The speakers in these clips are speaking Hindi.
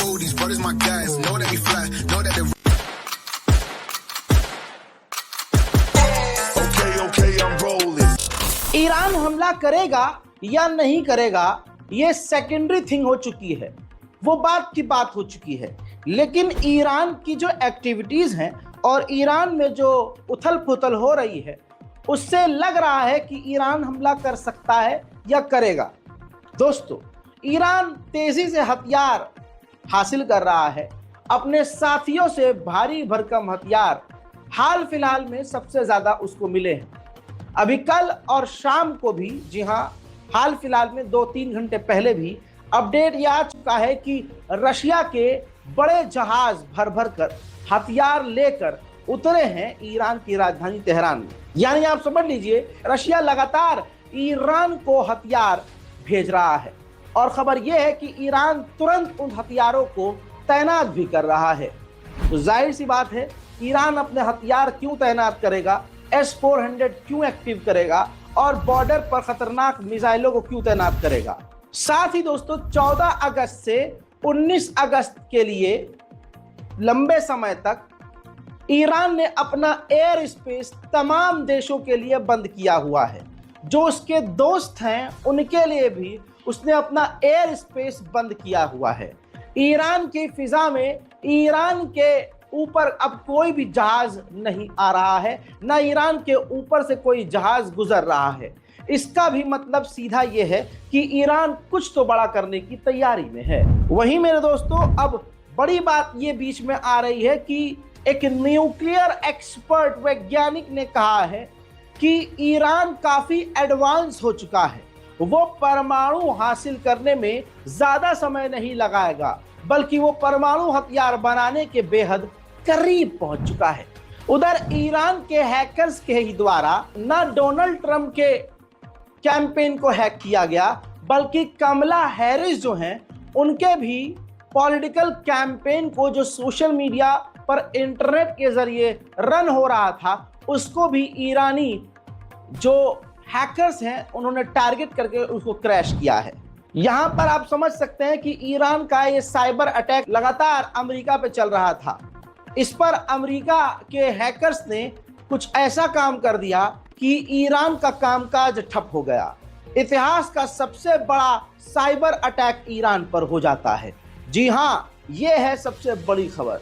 cold, these brothers my guys. Know that we fly, know that they. Okay, I'm rolling. Iran हमला करेगा या नहीं करेगा ये सेकेंडरी थिंग हो चुकी है, वो बात की बात हो चुकी है। लेकिन ईरान की जो एक्टिविटीज हैं और ईरान में जो उथल पुथल हो रही है उससे लग रहा है कि ईरान हमला कर सकता है या करेगा। दोस्तों, ईरान तेजी से हथियार हासिल कर रहा है, अपने साथियों से भारी भरकम हथियार हाल फिलहाल में सबसे ज्यादा उसको मिले हैं। अभी कल और शाम को भी, जी हाँ, हाल फिलहाल में 2-3 घंटे पहले भी अपडेट ये आ चुका है कि रशिया के बड़े जहाज भर भर कर हथियार लेकर उतरे हैं ईरान की राजधानी तेहरान में। यानी आप समझ लीजिए, रशिया लगातार ईरान को हथियार भेज रहा है और खबर यह है कि ईरान तुरंत उन हथियारों को तैनात भी कर रहा है। तो जाहिर सी बात है, ईरान अपने हथियार क्यों तैनात करेगा, S-400 क्यों एक्टिव करेगा और बॉर्डर पर खतरनाक मिसाइलों को क्यों तैनात करेगा। साथ ही दोस्तों, 14 अगस्त से 19 अगस्त के लिए लंबे समय तक ईरान ने अपना एयर स्पेस तमाम देशों के लिए बंद किया हुआ है। जो उसके दोस्त हैं उनके लिए भी उसने अपना एयर स्पेस बंद किया हुआ है। ईरान की फिजा में ईरान के ऊपर अब कोई भी जहाज नहीं आ रहा है, ना ईरान के ऊपर से कोई जहाज गुजर रहा है। इसका भी मतलब सीधा ये है कि ईरान कुछ तो बड़ा करने की तैयारी में है। वहीं मेरे दोस्तों, अब बड़ी बात ये बीच में आ रही है कि एक न्यूक्लियर एक्सपर्ट वैज्ञानिक ने कहा है कि ईरान काफी एडवांस हो चुका है, वो परमाणु हासिल करने में ज्यादा समय नहीं लगाएगा, बल्कि वो परमाणु हथियार बनाने के बेहद करीब पहुंच चुका है। उधर ईरान के हैकर्स के ही द्वारा न डोनाल्ड ट्रंप के कैंपेन को हैक किया गया, बल्कि कमला हैरिस जो हैं उनके भी पॉलिटिकल कैंपेन को, जो सोशल मीडिया पर इंटरनेट के जरिए रन हो रहा था, उसको भी ईरानी जो हैकर्स हैं उन्होंने टारगेट करके उसको क्रैश किया है। यहां पर आप समझ सकते हैं कि ईरान का ये साइबर अटैक लगातार अमेरिका पे चल रहा था। इस पर अमेरिका के हैकर्स ने कुछ ऐसा काम कर दिया कि ईरान का कामकाज ठप हो गया। इतिहास का सबसे बड़ा साइबर अटैक ईरान पर हो जाता है। जी हाँ, ये है सबसे बड़ी खबर।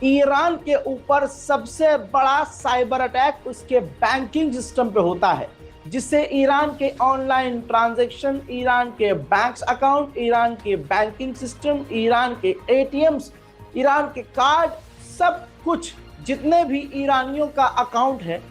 ईरान के ऊपर सबसे बड़ा साइबर अटैक उसके बैंकिंग सिस्टम पे होता है, जिससे ईरान के ऑनलाइन ट्रांजैक्शन, ईरान के बैंक अकाउंट, ईरान के बैंकिंग सिस्टम, ईरान के ATMs, ईरान के कार्ड, सब कुछ जितने भी ईरानियों का अकाउंट है,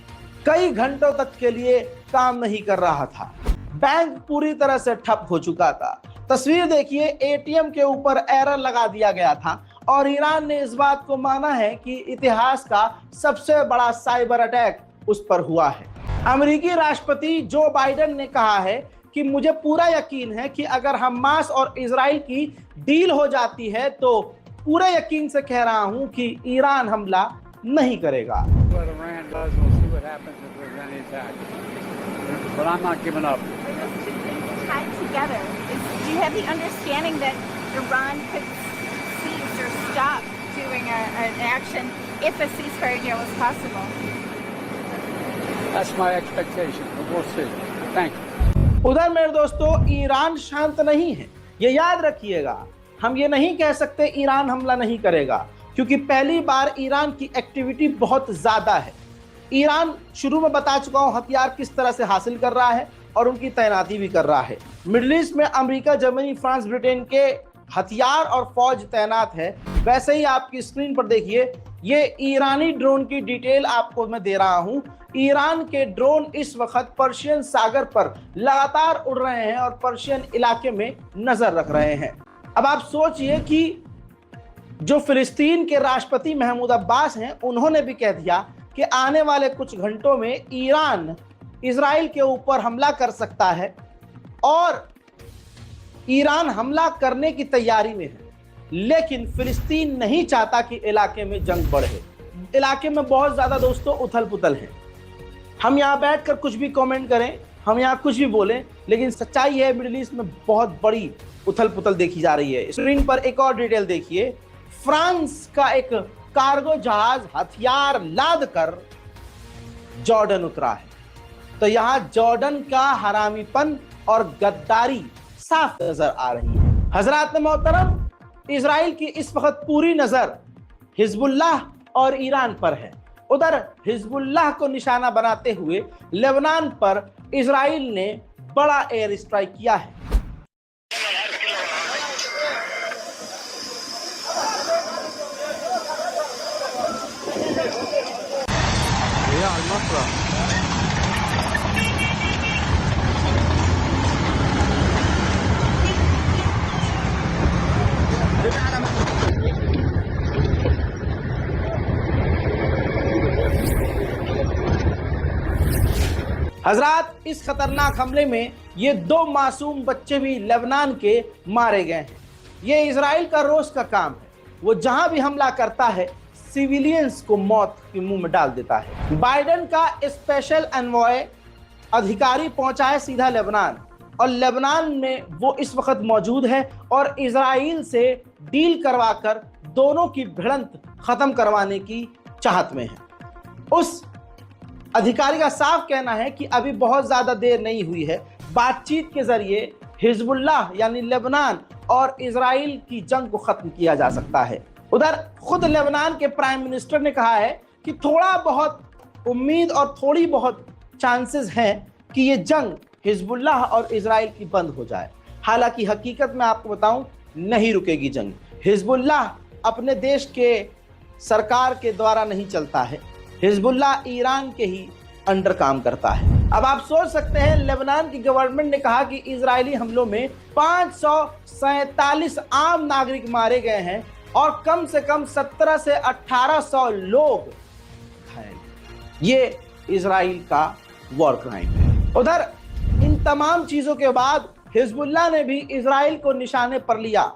कई घंटों तक के लिए काम नहीं कर रहा था। बैंक पूरी तरह से ठप हो चुका था। तस्वीर देखिए, ATM के ऊपर एरर लगा दिया गया था और ईरान ने इस बात को माना है कि इतिहास का सबसे बड़ा साइबर अटैक उस पर हुआ है। अमेरिकी राष्ट्रपति जो बाइडेन ने कहा है कि मुझे पूरा यकीन है कि अगर हमास और इजराइल की डील हो जाती है तो पूरे यकीन से कह रहा हूं कि ईरान हमला नहीं करेगा। Do you have the understanding that Iran could cease or stop doing an action if a ceasefire deal was possible? That's my expectation. We'll see. Thank you. उधर मेरे दोस्तों, ईरान शांत नहीं है, ये याद रखिएगा। हम ये नहीं कह सकते ईरान हमला नहीं करेगा, क्योंकि पहली बार ईरान की एक्टिविटी बहुत ज्यादा है। ईरान, शुरू में बता चुका हूं, हथियार किस तरह से हासिल कर रहा है और उनकी तैनाती भी कर रहा है। मिडिल ईस्ट में अमेरिका, जर्मनी, फ्रांस, ब्रिटेन के हथियार और फौज तैनात है। वैसे ही आपकी स्क्रीन पर देखिए, ये ईरानी ड्रोन की डिटेल आपको मैं दे रहा हूं। ईरान के ड्रोन इस वक्त पर्शियन सागर पर लगातार उड़ रहे हैं और पर्शियन इलाके में नजर रख रहे हैं। अब आप सोचिए कि जो फिलिस्तीन के राष्ट्रपति महमूद अब्बास हैं, उन्होंने भी कह दिया कि आने वाले कुछ घंटों में ईरान इजराइल के ऊपर हमला कर सकता है और ईरान हमला करने की तैयारी में है। लेकिन फिलिस्तीन नहीं चाहता कि इलाके में जंग बढ़े। इलाके में बहुत ज्यादा दोस्तों उथल पुथल है। हम यहाँ बैठकर कुछ भी कमेंट करें, हम यहाँ कुछ भी बोलें, लेकिन सच्चाई है मिडिल ईस्ट में बहुत बड़ी उथल पुथल देखी जा रही है। स्क्रीन पर एक और डिटेल देखिए। फ्रांस का एक कार्गो जहाज हथियार लाद कर जॉर्डन उतरा है। तो यहाँ जॉर्डन का हरामीपन और गद्दारी साफ नजर आ रही है। हजरात मोहतरम, इजराइल की इस वक्त पूरी नजर हिजबुल्लाह और ईरान पर है। उधर हिजबुल्लाह को निशाना बनाते हुए लेबनान पर इजराइल ने बड़ा एयर स्ट्राइक किया है। हजरात, इस खतरनाक हमले में ये 2 मासूम बच्चे भी लेबनान के मारे गए हैं। ये इजराइल का रोज का काम है। वो जहां भी हमला करता है सिविलियंस को मौत के मुंह में डाल देता है। बाइडेन का स्पेशल एनवॉय अधिकारी पहुंचा है सीधा लेबनान, और लेबनान में वो इस वक्त मौजूद है और इजराइल से डील करवाकर दोनों की भिड़ंत खत्म करवाने की चाहत में है। उस अधिकारी का साफ कहना है कि अभी बहुत ज्यादा देर नहीं हुई है। बातचीत के जरिए हिजबुल्लाह यानी लेबनान और इजराइल की जंग को खत्म किया जा सकता है। उधर खुद लेबनान के प्राइम मिनिस्टर ने कहा है कि थोड़ा बहुत उम्मीद और थोड़ी बहुत चांसेस हैं कि ये जंग हिजबुल्लाह और इजराइल की बंद हो जाए। हालांकि हकीकत में आपको बताऊं, नहीं रुकेगी जंग। हिजबुल्लाह अपने देश के सरकार के द्वारा नहीं चलता है। हिजबुल्लाह ईरान के ही अंडर काम करता है। अब आप सोच सकते हैं, लेबनान की गवर्नमेंट ने कहा कि इजरायली हमलों में 547 आम नागरिक मारे गए हैं और कम से कम 1700 से 1800 लोग घायल। ये इजराइल का वॉर क्राइम है। उधर इन तमाम चीजों के बाद हिजबुल्लाह ने भी इजराइल को निशाने पर लिया।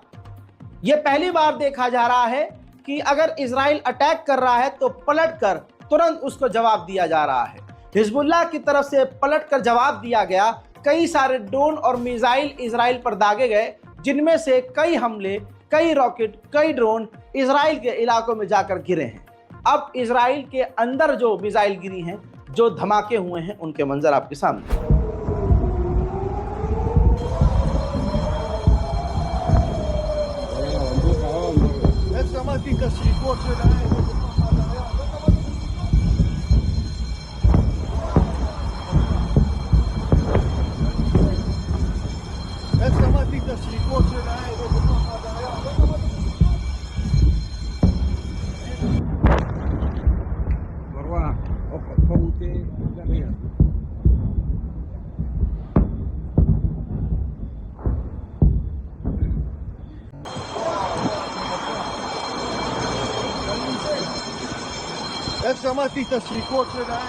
यह पहली बार देखा जा रहा है कि अगर इजराइल अटैक कर रहा है तो पलटकर तुरंत उसको जवाब दिया जा रहा है। हिजबुल्लाह की तरफ से पलटकर जवाब दिया गया। कई सारे ड्रोन और मिसाइल इजराइल पर दागे गए, जिनमें से कई हमले, कई रॉकेट, कई ड्रोन इजराइल के इलाकों में जाकर गिरे हैं। अब इजराइल के अंदर जो मिसाइल गिरी हैं, जो धमाके हुए हैं, उनके मंजर आपके सामने। איך שמעתי את השריקות שלהם,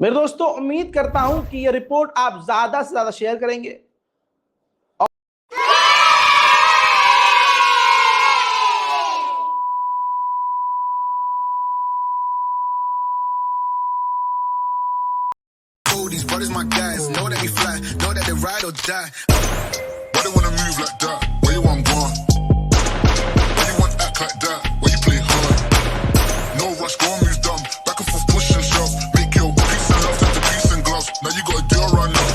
मेरे दोस्तों, उम्मीद करता हूं कि यह रिपोर्ट आप ज्यादा से ज्यादा शेयर करेंगे। These brothers my guys, know that we fly, know that they ride or die. Why they wanna move like that? Where you want gone? Why you want act like that? Why you play hard? No rush, go and move dumb. Back and forth, push and shove. Make your peace and love turn to peace and gloves. Now you got a deal right now.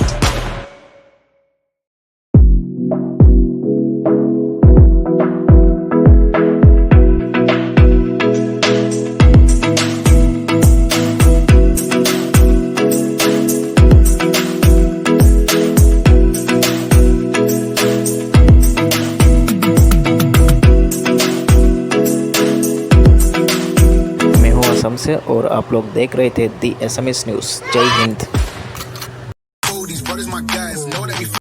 से और आप लोग देख रहे थे दी SMS न्यूज़। जय हिंद।